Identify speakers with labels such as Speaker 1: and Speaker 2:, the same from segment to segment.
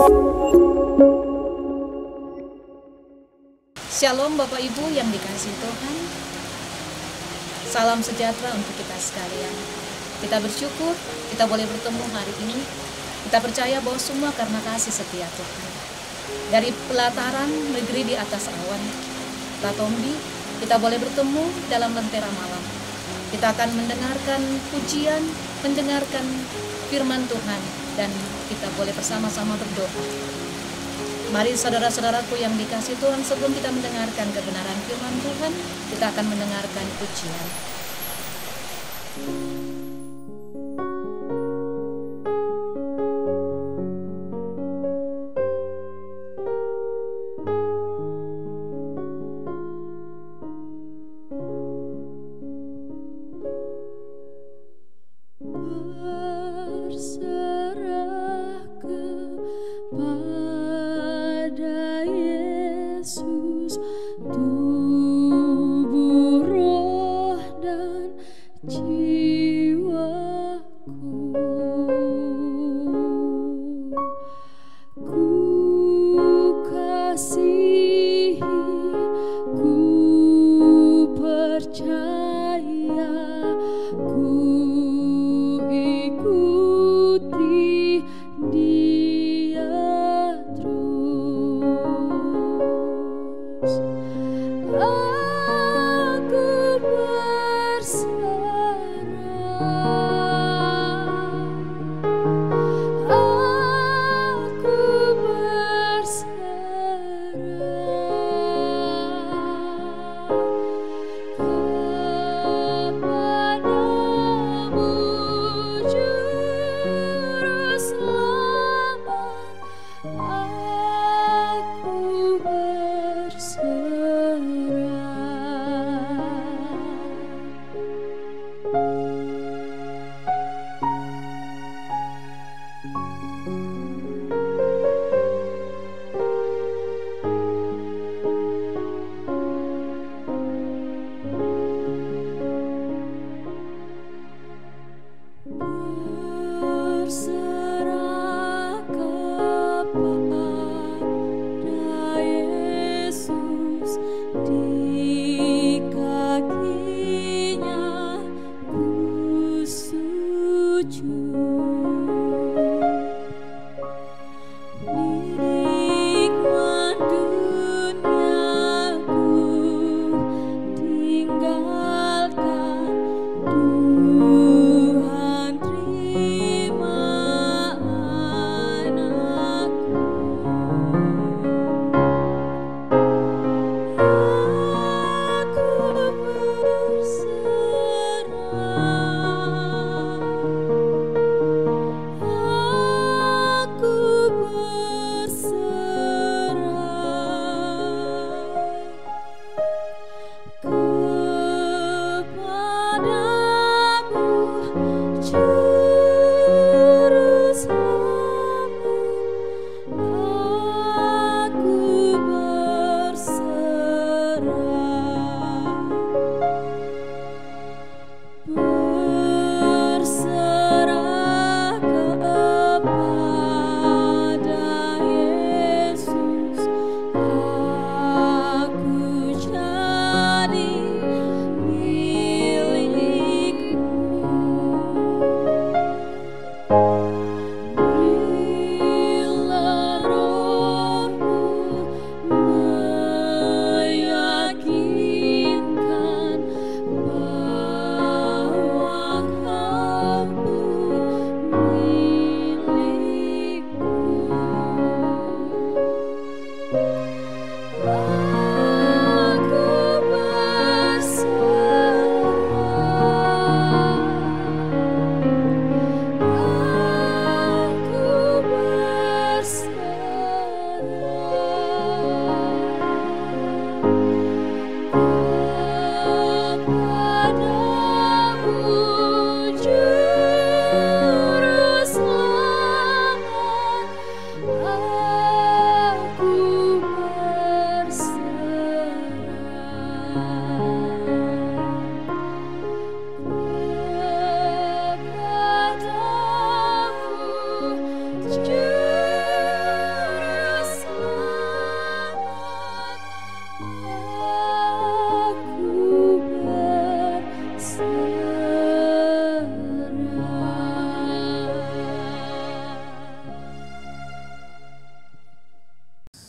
Speaker 1: Shalom Bapak Ibu yang dikasihi Tuhan. Salam sejahtera untuk kita sekalian. Kita bersyukur kita boleh bertemu hari ini. Kita percaya bahwa semua karena kasih setia Tuhan. Dari pelataran negeri di atas awan, Tatombi, kita boleh bertemu dalam lentera malam. Kita akan mendengarkan pujian, mendengarkan firman Tuhan, dan kita boleh bersama-sama berdoa. Mari saudara-saudaraku yang dikasihi Tuhan, sebelum kita mendengarkan kebenaran firman Tuhan, kita akan mendengarkan pujian.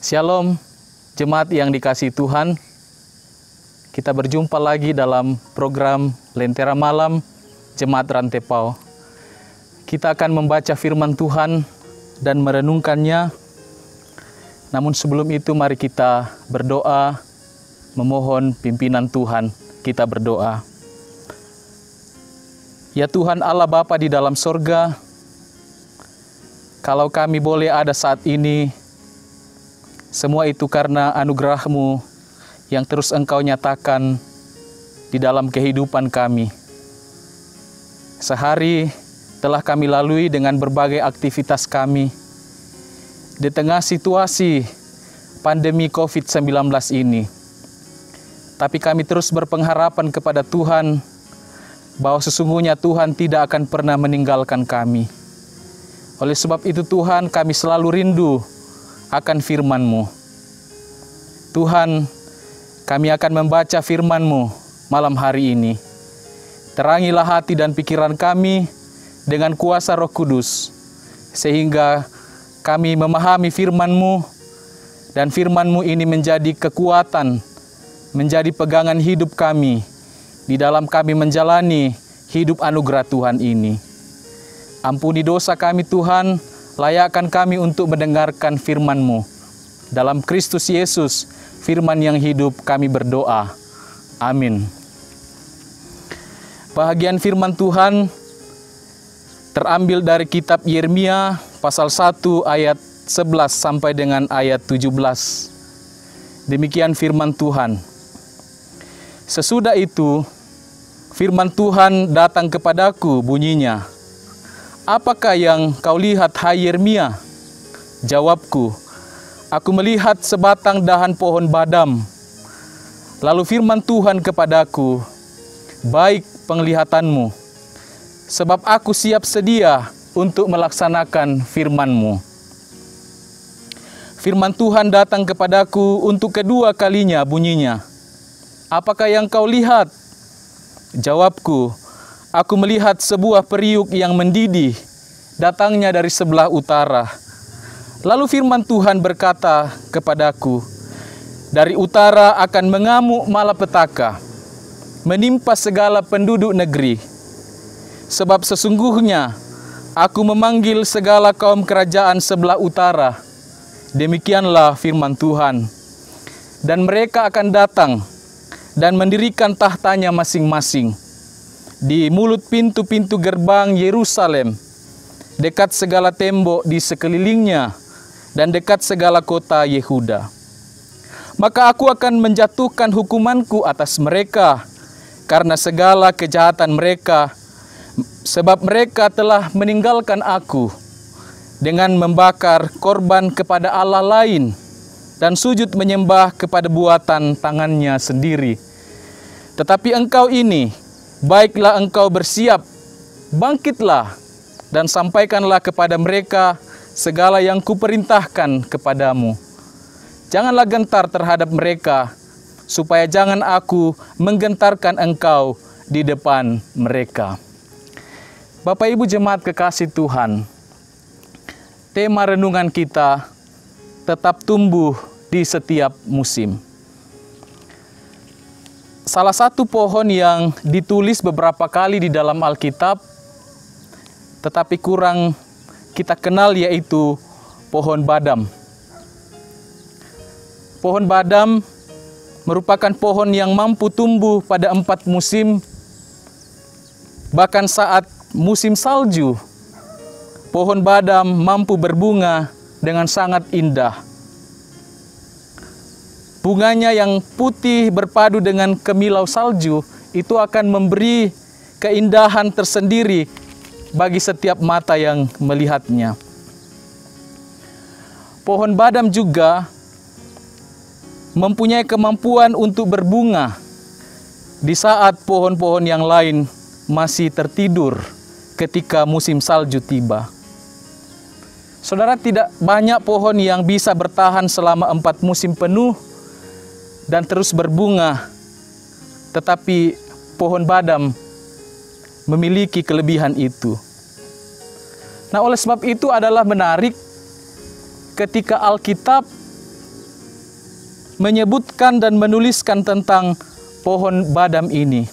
Speaker 2: Shalom, jemaat yang dikasihi Tuhan. Kita berjumpa lagi dalam program Lentera Malam Jemaat Rantepao. Kita akan membaca firman Tuhan dan merenungkannya. Namun sebelum itu mari kita berdoa, memohon pimpinan Tuhan. Kita berdoa. Ya Tuhan Allah Bapa di dalam sorga, kalau kami boleh ada saat ini, semua itu karena anugerah-Mu yang terus Engkau nyatakan di dalam kehidupan kami. Sehari telah kami lalui dengan berbagai aktivitas kami di tengah situasi pandemi COVID-19 ini. Tapi kami terus berpengharapan kepada Tuhan bahwa sesungguhnya Tuhan tidak akan pernah meninggalkan kami. Oleh sebab itu Tuhan, kami selalu rindu akan firman-Mu. Tuhan, kami akan membaca firman-Mu malam hari ini. Terangilah hati dan pikiran kami dengan kuasa Roh Kudus, sehingga kami memahami firman-Mu, dan firman-Mu ini menjadi kekuatan, menjadi pegangan hidup kami, di dalam kami menjalani hidup anugerah Tuhan ini. Ampuni dosa kami Tuhan, layakkan kami untuk mendengarkan firman-Mu. Dalam Kristus Yesus, firman yang hidup kami berdoa. Amin. Bahagian firman Tuhan terambil dari kitab Yeremia pasal 1 ayat 11 sampai dengan ayat 17. Demikian firman Tuhan. Sesudah itu, firman Tuhan datang kepadaku bunyinya. Apakah yang kau lihat, hai Yeremia? Jawabku, aku melihat sebatang dahan pohon badam. Lalu firman Tuhan kepadaku, baik penglihatanmu, sebab aku siap sedia untuk melaksanakan firman-Mu. Firman Tuhan datang kepadaku untuk kedua kalinya bunyinya. Apakah yang kau lihat? Jawabku, aku melihat sebuah periuk yang mendidih, datangnya dari sebelah utara. Lalu firman Tuhan berkata kepadaku, dari utara akan mengamuk malapetaka, menimpa segala penduduk negeri. Sebab sesungguhnya aku memanggil segala kaum kerajaan sebelah utara. Demikianlah firman Tuhan. Dan mereka akan datang dan mendirikan tahtanya masing-masing di mulut pintu-pintu gerbang Yerusalem, dekat segala tembok di sekelilingnya, dan dekat segala kota Yehuda. Maka aku akan menjatuhkan hukumanku atas mereka, karena segala kejahatan mereka, sebab mereka telah meninggalkan aku, dengan membakar korban kepada Allah lain, dan sujud menyembah kepada buatan tangannya sendiri. Tetapi engkau ini, baiklah engkau bersiap, bangkitlah, dan sampaikanlah kepada mereka segala yang kuperintahkan kepadamu. Janganlah gentar terhadap mereka, supaya jangan aku menggentarkan engkau di depan mereka. Bapak Ibu jemaat kekasih Tuhan, tema renungan kita tetap tumbuh di setiap musim. Salah satu pohon yang ditulis beberapa kali di dalam Alkitab, tetapi kurang kita kenal, yaitu pohon badam. Pohon badam merupakan pohon yang mampu tumbuh pada 4 musim, bahkan saat musim salju, pohon badam mampu berbunga dengan sangat indah. Bunganya yang putih berpadu dengan kemilau salju itu akan memberi keindahan tersendiri bagi setiap mata yang melihatnya. Pohon badam juga mempunyai kemampuan untuk berbunga di saat pohon-pohon yang lain masih tertidur ketika musim salju tiba. Saudara, tidak banyak pohon yang bisa bertahan selama 4 musim penuh dan terus berbunga, tetapi pohon badam memiliki kelebihan itu. Nah, oleh sebab itu adalah menarik ketika Alkitab menyebutkan dan menuliskan tentang pohon badam ini?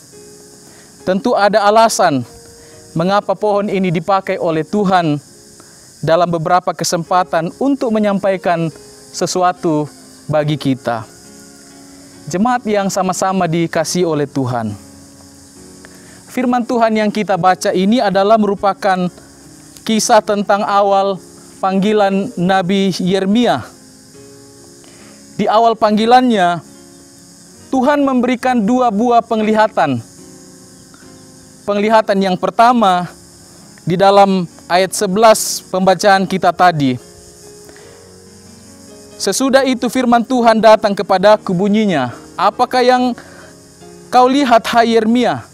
Speaker 2: Tentu ada alasan mengapa pohon ini dipakai oleh Tuhan dalam beberapa kesempatan untuk menyampaikan sesuatu bagi kita. Jemaat yang sama-sama dikasihi oleh Tuhan. Firman Tuhan yang kita baca ini adalah merupakan kisah tentang awal panggilan Nabi Yeremia. Di awal panggilannya, Tuhan memberikan 2 buah penglihatan. Penglihatan yang pertama di dalam ayat 11 pembacaan kita tadi. Sesudah itu firman Tuhan datang kepadaku, bunyinya, "Apakah yang kau lihat, hai Yeremia?"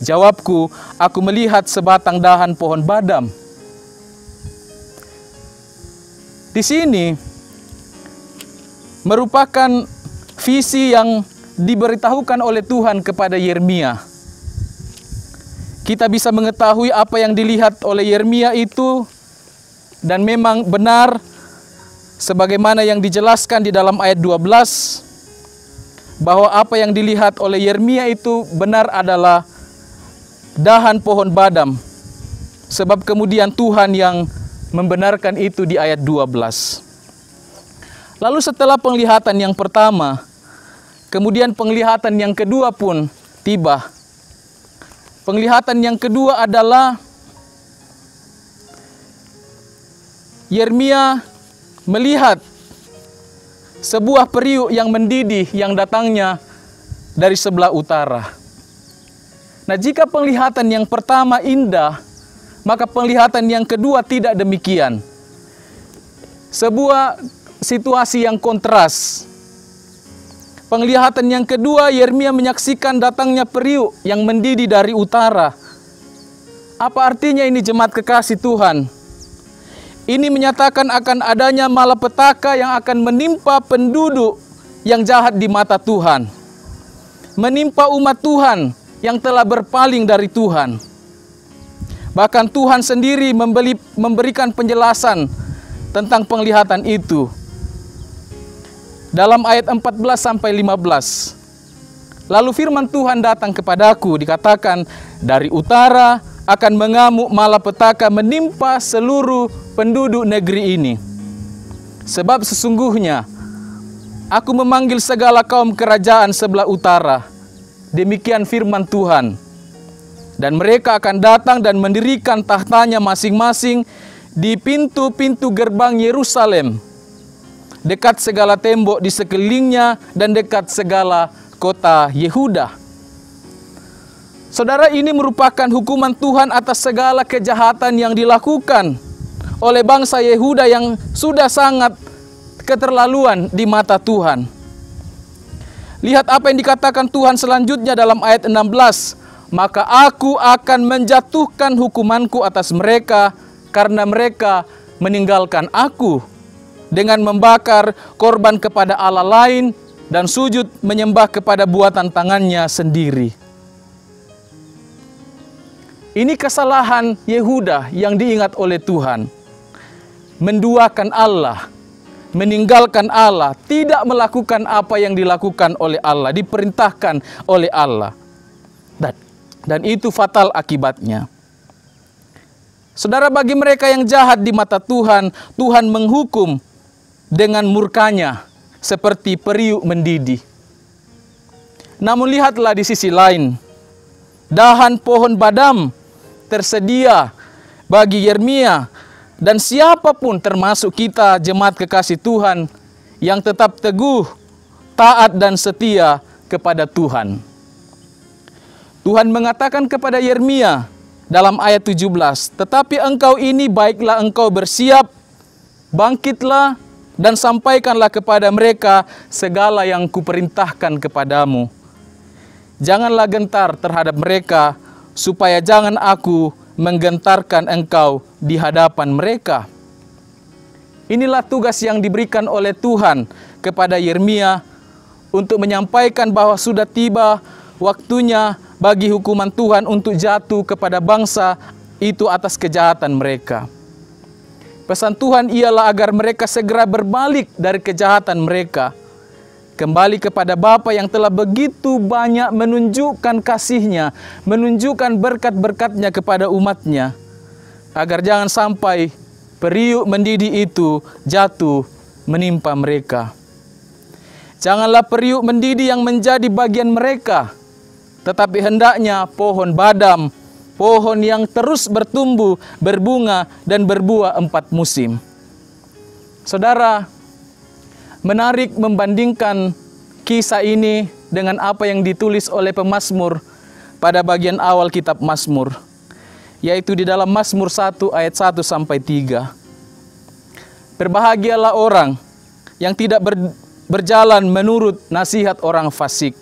Speaker 2: Jawabku, "Aku melihat sebatang dahan pohon badam." Di sini merupakan visi yang diberitahukan oleh Tuhan kepada Yeremia. Kita bisa mengetahui apa yang dilihat oleh Yeremia itu, dan memang benar sebagaimana yang dijelaskan di dalam ayat 12, bahwa apa yang dilihat oleh Yeremia itu benar adalah dahan pohon badam. Sebab kemudian Tuhan yang membenarkan itu di ayat 12. Lalu setelah penglihatan yang pertama, kemudian penglihatan yang kedua pun tiba. Penglihatan yang kedua adalah Yeremia melihat sebuah periuk yang mendidih yang datangnya dari sebelah utara. Nah, jika penglihatan yang pertama indah, maka penglihatan yang kedua tidak demikian. Sebuah situasi yang kontras. Penglihatan yang kedua, Yeremia menyaksikan datangnya periuk yang mendidih dari utara. Apa artinya ini, jemaat kekasih Tuhan? Ini menyatakan akan adanya malapetaka yang akan menimpa penduduk yang jahat di mata Tuhan. Menimpa umat Tuhan yang telah berpaling dari Tuhan. Bahkan Tuhan sendiri memberikan penjelasan tentang penglihatan itu. Dalam ayat 14-15. Lalu firman Tuhan datang kepadaku, dikatakan, "Dari utara akan mengamuk malapetaka menimpa seluruh penduduk negeri ini. Sebab sesungguhnya aku memanggil segala kaum kerajaan sebelah utara." Demikian firman Tuhan. "Dan mereka akan datang dan mendirikan tahtanya masing-masing di pintu-pintu gerbang Yerusalem, dekat segala tembok di sekelilingnya dan dekat segala kota Yehuda." Saudara, ini merupakan hukuman Tuhan atas segala kejahatan yang dilakukan oleh bangsa Yehuda yang sudah sangat keterlaluan di mata Tuhan. Lihat apa yang dikatakan Tuhan selanjutnya dalam ayat 16. "Maka aku akan menjatuhkan hukumanku atas mereka karena mereka meninggalkan aku dengan membakar korban kepada Allah lain dan sujud menyembah kepada buatan tangannya sendiri." Ini kesalahan Yehuda yang diingat oleh Tuhan. Menduakan Allah, meninggalkan Allah, tidak melakukan apa yang dilakukan oleh Allah, diperintahkan oleh Allah. Dan itu fatal akibatnya. Saudara, bagi mereka yang jahat di mata Tuhan, Tuhan menghukum dengan murkanya seperti periuk mendidih. Namun lihatlah di sisi lain, dahan pohon badam tersedia bagi Yeremia dan siapapun termasuk kita jemaat kekasih Tuhan yang tetap teguh, taat dan setia kepada Tuhan. Tuhan mengatakan kepada Yeremia dalam ayat 17, "Tetapi engkau ini baiklah engkau bersiap, bangkitlah dan sampaikanlah kepada mereka segala yang kuperintahkan kepadamu. Janganlah gentar terhadap mereka, supaya jangan aku menggentarkan engkau di hadapan mereka." Inilah tugas yang diberikan oleh Tuhan kepada Yeremia untuk menyampaikan bahwa sudah tiba waktunya bagi hukuman Tuhan untuk jatuh kepada bangsa itu atas kejahatan mereka. Pesan Tuhan ialah agar mereka segera berbalik dari kejahatan mereka, kembali kepada Bapa yang telah begitu banyak menunjukkan kasih-Nya, menunjukkan berkat-berkat-Nya kepada umat-Nya, agar jangan sampai periuk mendidih itu jatuh menimpa mereka. Janganlah periuk mendidih yang menjadi bagian mereka, tetapi hendaknya pohon badam, pohon yang terus bertumbuh, berbunga, dan berbuah 4 musim. Saudara, menarik membandingkan kisah ini dengan apa yang ditulis oleh pemazmur pada bagian awal kitab Mazmur, yaitu di dalam Mazmur 1 ayat 1 sampai 3. Berbahagialah orang yang tidak berjalan menurut nasihat orang fasik,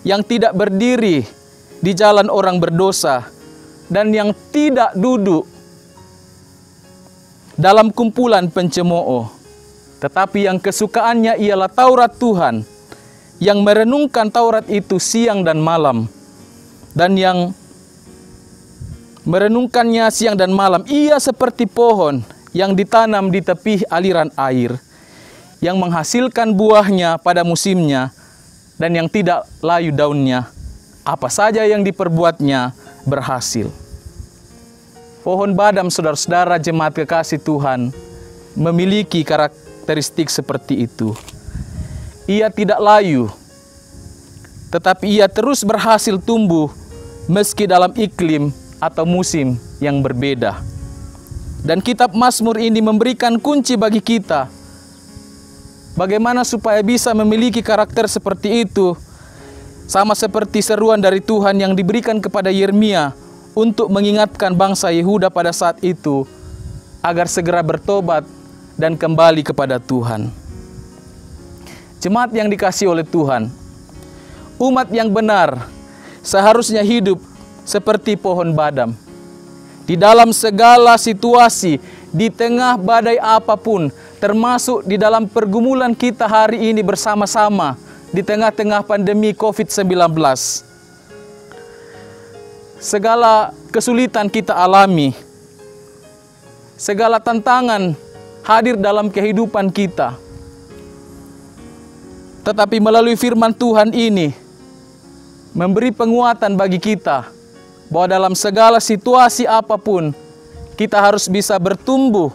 Speaker 2: yang tidak berdiri di jalan orang berdosa, dan yang tidak duduk dalam kumpulan pencemooh, tetapi yang kesukaannya ialah Taurat Tuhan, yang merenungkan Taurat itu siang dan malam, dan yang merenungkannya siang dan malam. Ia seperti pohon yang ditanam di tepi aliran air, yang menghasilkan buahnya pada musimnya, dan yang tidak layu daunnya. Apa saja yang diperbuatnya berhasil. Pohon badam, saudara-saudara jemaat kekasih Tuhan, memiliki karakteristik seperti itu. Ia tidak layu, tetapi ia terus berhasil tumbuh meski dalam iklim atau musim yang berbeda. Dan kitab Mazmur ini memberikan kunci bagi kita bagaimana supaya bisa memiliki karakter seperti itu, sama seperti seruan dari Tuhan yang diberikan kepada Yeremia untuk mengingatkan bangsa Yehuda pada saat itu agar segera bertobat dan kembali kepada Tuhan. Jemaat yang dikasihi oleh Tuhan, umat yang benar seharusnya hidup seperti pohon badam. Di dalam segala situasi, di tengah badai apapun, termasuk di dalam pergumulan kita hari ini bersama-sama, di tengah-tengah pandemi COVID-19. Segala kesulitan kita alami, segala tantangan hadir dalam kehidupan kita. Tetapi melalui firman Tuhan ini, memberi penguatan bagi kita, bahwa dalam segala situasi apapun, kita harus bisa bertumbuh,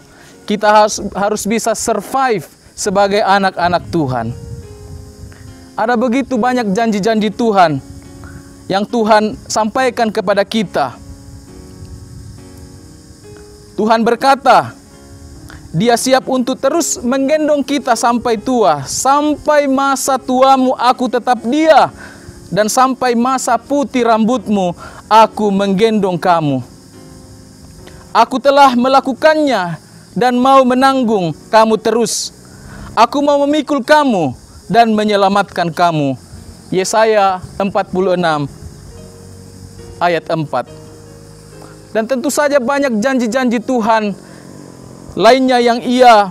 Speaker 2: kita harus bisa survive sebagai anak-anak Tuhan. Ada begitu banyak janji-janji Tuhan yang Tuhan sampaikan kepada kita. Tuhan berkata, Dia siap untuk terus menggendong kita sampai tua. Sampai masa tuamu aku tetap Dia, dan sampai masa putih rambutmu aku menggendong kamu. Aku telah melakukannya dan mau menanggung kamu terus. Aku mau memikul kamu dan menyelamatkan kamu. Yesaya 46 ayat 4. Dan tentu saja banyak janji-janji Tuhan lainnya yang Ia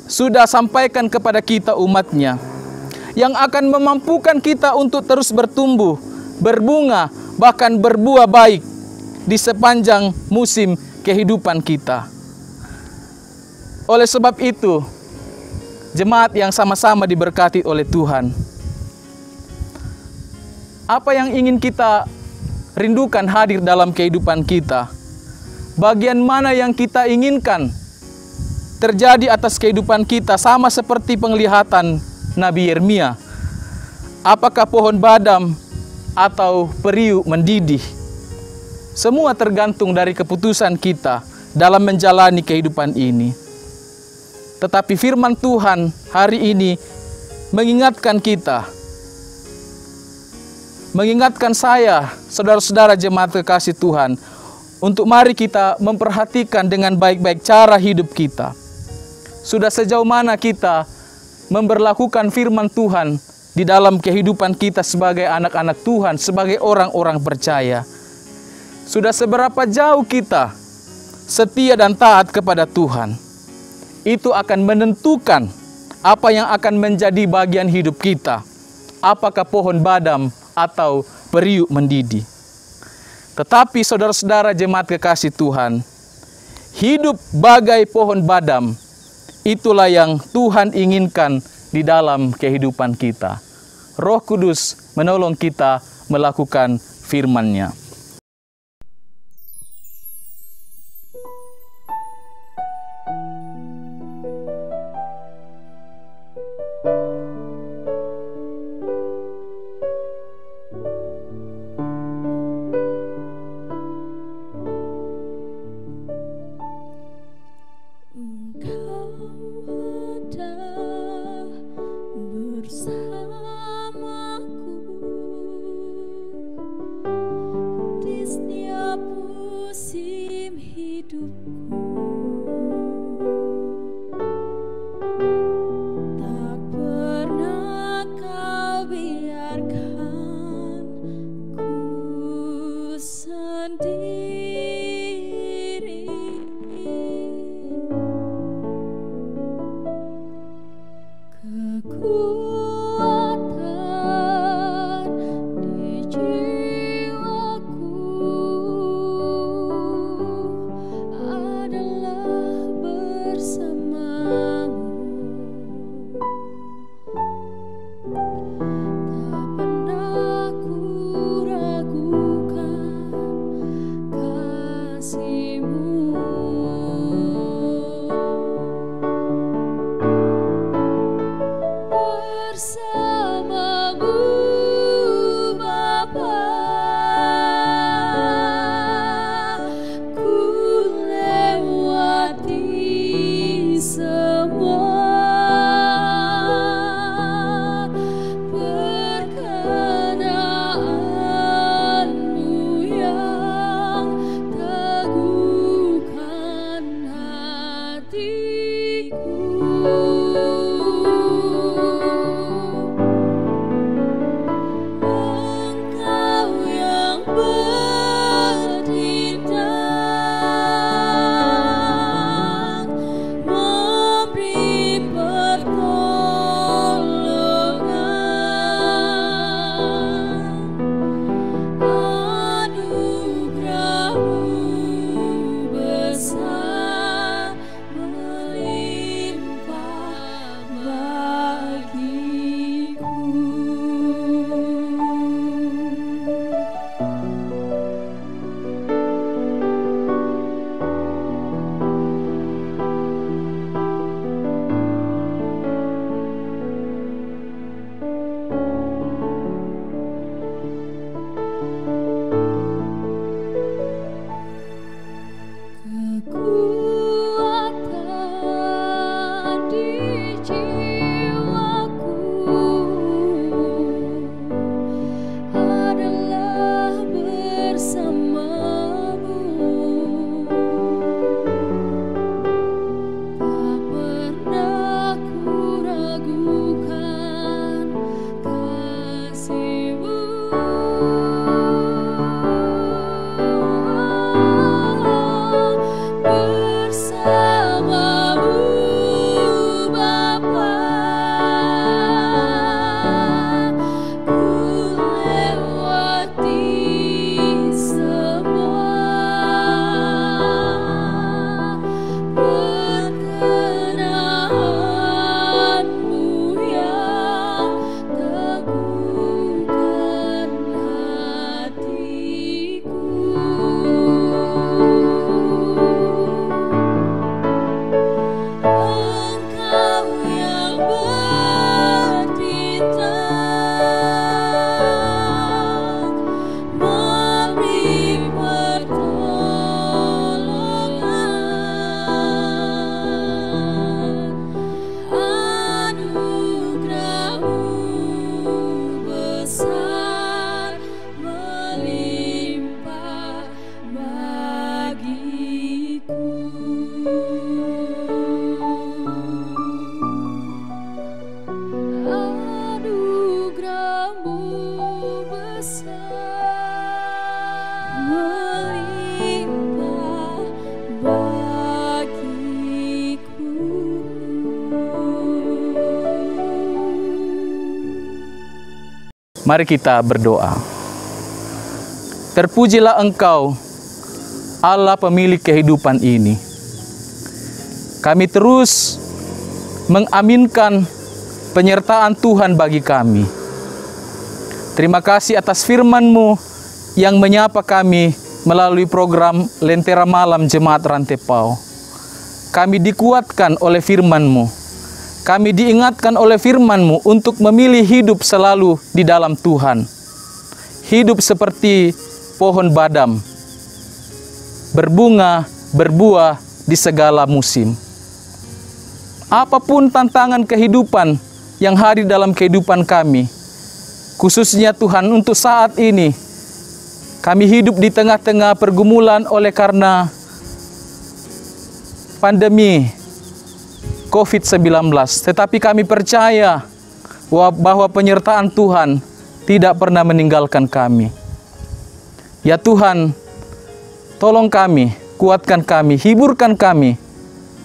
Speaker 2: sudah sampaikan kepada kita umat-Nya, yang akan memampukan kita untuk terus bertumbuh, berbunga, bahkan berbuah baik di sepanjang musim kehidupan kita. Oleh sebab itu, jemaat yang sama-sama diberkati oleh Tuhan, apa yang ingin kita rindukan hadir dalam kehidupan kita? Bagian mana yang kita inginkan terjadi atas kehidupan kita, sama seperti penglihatan Nabi Yeremia? Apakah pohon badam atau periuk mendidih? Semua tergantung dari keputusan kita dalam menjalani kehidupan ini. Tetapi firman Tuhan hari ini mengingatkan kita, mengingatkan saya, saudara-saudara jemaat kekasih Tuhan, untuk mari kita memperhatikan dengan baik-baik cara hidup kita. Sudah sejauh mana kita memberlakukan firman Tuhan di dalam kehidupan kita sebagai anak-anak Tuhan, sebagai orang-orang percaya? Sudah seberapa jauh kita setia dan taat kepada Tuhan? Itu akan menentukan apa yang akan menjadi bagian hidup kita. Apakah pohon badam atau periuk mendidih? Tetapi saudara-saudara jemaat kekasih Tuhan, hidup bagai pohon badam, itulah yang Tuhan inginkan di dalam kehidupan kita. Roh Kudus menolong kita melakukan firman-Nya. Mari kita berdoa. Terpujilah Engkau, Allah pemilik kehidupan ini. Kami terus mengaminkan penyertaan Tuhan bagi kami. Terima kasih atas firman-Mu yang menyapa kami melalui program Lentera Malam Jemaat Rantepau. Kami dikuatkan oleh firman-Mu. Kami diingatkan oleh firman-Mu untuk memilih hidup selalu di dalam Tuhan. Hidup seperti pohon badam, berbunga, berbuah di segala musim. Apapun tantangan kehidupan yang hadir dalam kehidupan kami, khususnya Tuhan untuk saat ini, kami hidup di tengah-tengah pergumulan oleh karena pandemi COVID-19. Tetapi kami percaya bahwa penyertaan Tuhan tidak pernah meninggalkan kami. Ya Tuhan, tolong kami, kuatkan kami, hiburkan kami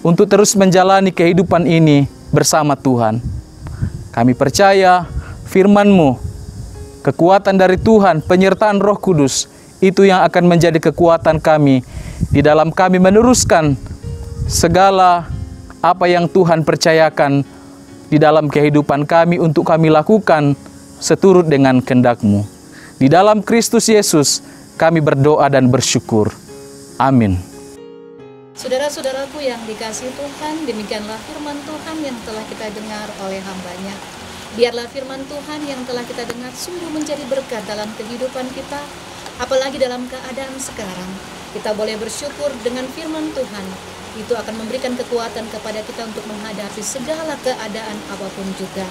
Speaker 2: untuk terus menjalani kehidupan ini bersama Tuhan. Kami percaya firman-Mu, kekuatan dari Tuhan, penyertaan Roh Kudus, itu yang akan menjadi kekuatan kami di dalam kami meneruskan segala apa yang Tuhan percayakan di dalam kehidupan kami untuk kami lakukan seturut dengan kehendak-Mu. Di dalam Kristus Yesus kami berdoa dan bersyukur. Amin.
Speaker 1: Saudara-saudaraku yang dikasihi Tuhan, demikianlah firman Tuhan yang telah kita dengar oleh hamba-Nya. Biarlah firman Tuhan yang telah kita dengar sungguh menjadi berkat dalam kehidupan kita, apalagi dalam keadaan sekarang. Kita boleh bersyukur dengan firman Tuhan. Itu akan memberikan kekuatan kepada kita untuk menghadapi segala keadaan apapun juga.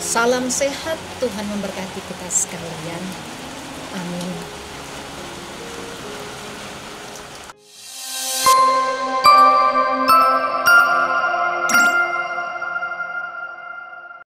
Speaker 1: Salam sehat, Tuhan memberkati kita sekalian. Amin.